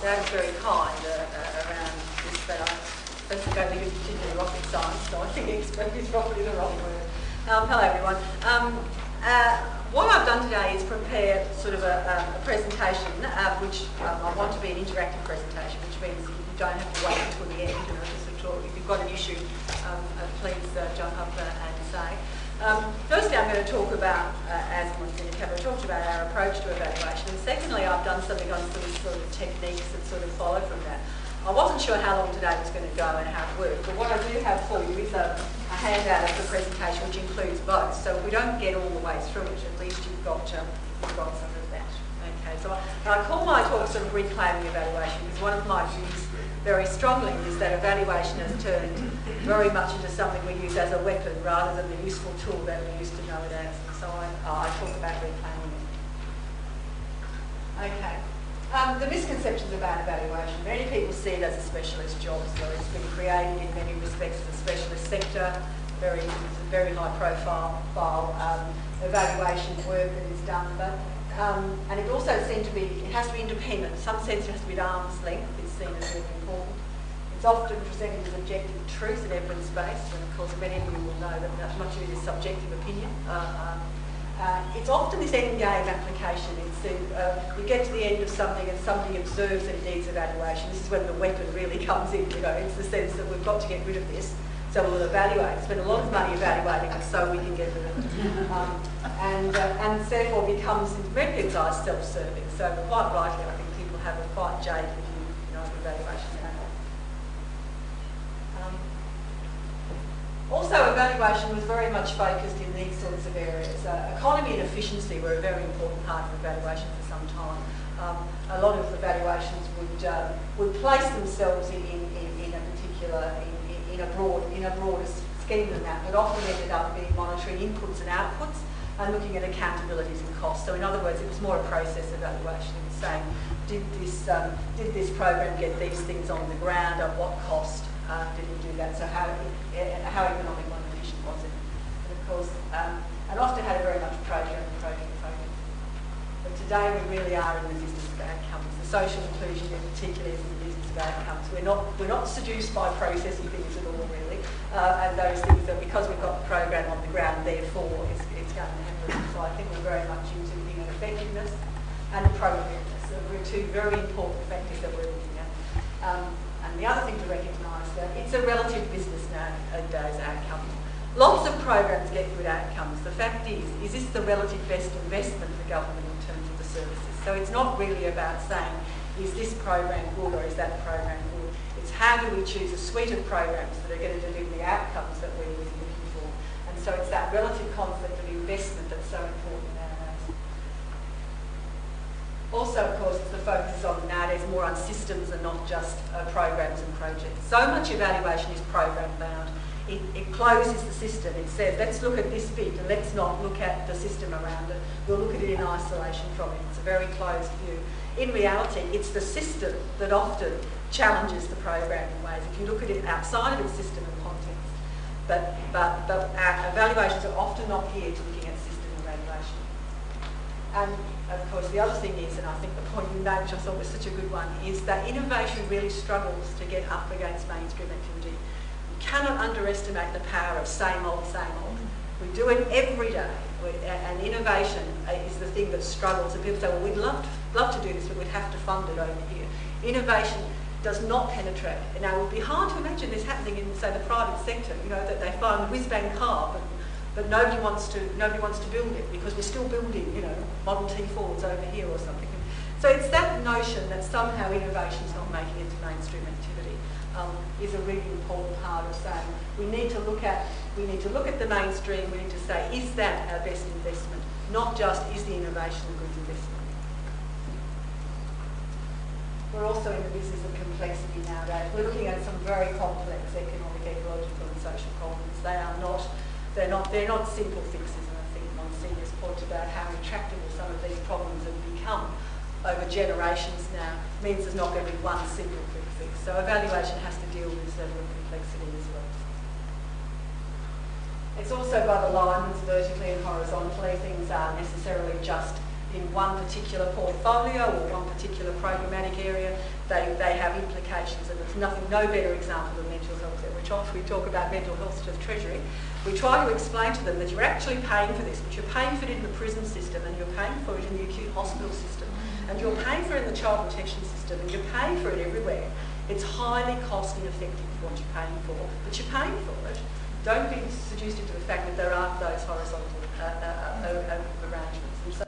Dad's very kind around this, but I don't think it's particularly rocket science, so I think expert is probably the wrong word. Hello everyone. What I've done today is prepare sort of a presentation, which I want to be an interactive presentation, which means you don't have to wait until the end. You know, just if you've got an issue, please jump up and say. Firstly, I'm going to talk about, as Monsignor Cabot talked about, our approach to evaluation. And secondly, I've done something on some sort of techniques that sort of follow from that. I wasn't sure how long today was going to go and how it worked, but what I do have for you is a handout of the presentation which includes both. So if we don't get all the way through it, at least you've got some of that. Okay, so I call my talk sort of reclaiming evaluation because one of my views very strongly is that evaluation has turned very much into something we use as a weapon rather than the useful tool that we used to know it as. And so I talk about reclaiming it. Okay. The misconceptions about evaluation. Many people see it as a specialist job, so it's been created in many respects as a specialist sector, very high profile evaluation work that is done, but and it also seems to be, it has to be independent. In some sense it has to be at arm's length. It's seen as very important. It's often presented as objective truth and evidence-based, and of course many of you will know that much of it is subjective opinion. It's often this end game application. It's you get to the end of something and somebody observes that it needs evaluation. This is when the weapon really comes in, you know. It's the sense that we've got to get rid of this, so we'll evaluate. Spend a lot of money evaluating it so we can get rid of it. And therefore becomes, in many people's eyes, self-serving. So quite rightly, I think people have a quite jaded view, you know, of evaluation. Also, evaluation was very much focused in these sorts of areas. Economy and efficiency were a very important part of evaluation for some time. A lot of evaluations would place themselves in a particular, in a broader scheme than that, but often ended up being monitoring inputs and outputs and looking at accountabilities and costs. So in other words, it was more a process evaluation. It was saying, did this program get these things on the ground? At what cost did it do that? So how economic and efficient was it? And of course, and often had a very much project focus. But today we really are in the business of outcomes. The social inclusion in particular is in the business of outcomes. We're not seduced by processing things at all really, and those things that because we've got the program on the ground, therefore it's going to happen. So I think we're very much into human effectiveness and appropriateness. So we're two very important factors that we're looking at. And the other thing to recognise that it's a relative business nowadays, outcomes. Lots of programs get good outcomes. The fact is this the relative best investment for government in terms of the services? So it's not really about saying, is this program good or is that program good? It's how do we choose a suite of programs that are going to deliver the outcomes that we're really looking for? And so it's that relative conflict of investment that's so important nowadays. Also, of course, the focus is on nowadays more on systems and not just programs and projects. So much evaluation is program bound. It closes the system. It says, let's look at this bit and let's not look at the system around it. We'll look at it in isolation from it. It's a very closed view. In reality, it's the system that often challenges the program in ways. If you look at it outside of its system and context. But our evaluations are often not geared to looking at system evaluation. And of course, the other thing is, and I think the point you made, which I thought was such a good one, is that innovation really struggles to get up against mainstream activity. You cannot underestimate the power of same old, same old. We do it every day, and innovation is the thing that struggles. And people say, well, we'd love to do this, but we'd have to fund it over here. Innovation does not penetrate. Now, it would be hard to imagine this happening in, say, the private sector. You know, that they find a whiz-bang car, but nobody wants to build it because we're still building, you know, Model T Fords over here or something. So it's that notion that somehow innovation is not making it to mainstream activity is a really important part of saying we need to look at the mainstream. We need to say, is that our best investment? Not just is the innovation a good investment. We're also in the business of complexity nowadays. We're looking at some very complex economic, ecological, and social problems. They're not simple fixes, and I think Monsignor's point about how intractable some of these problems have become over generations now means there's not going to be one simple quick fix. So evaluation has to deal with this level of complexity as well. It's also got alignments vertically and horizontally. Things aren't necessarily just in one particular portfolio or one particular programmatic area, they have implications, and there's no better example than mental health. We talk about mental health to the Treasury. We try to explain to them that you're actually paying for this, but you're paying for it in the prison system, and you're paying for it in the acute hospital system, and you're paying for it in the child protection system, and you're paying for it everywhere. It's highly cost ineffective for what you're paying for, but you're paying for it. Don't be seduced into the fact that there aren't those horizontal arrangements.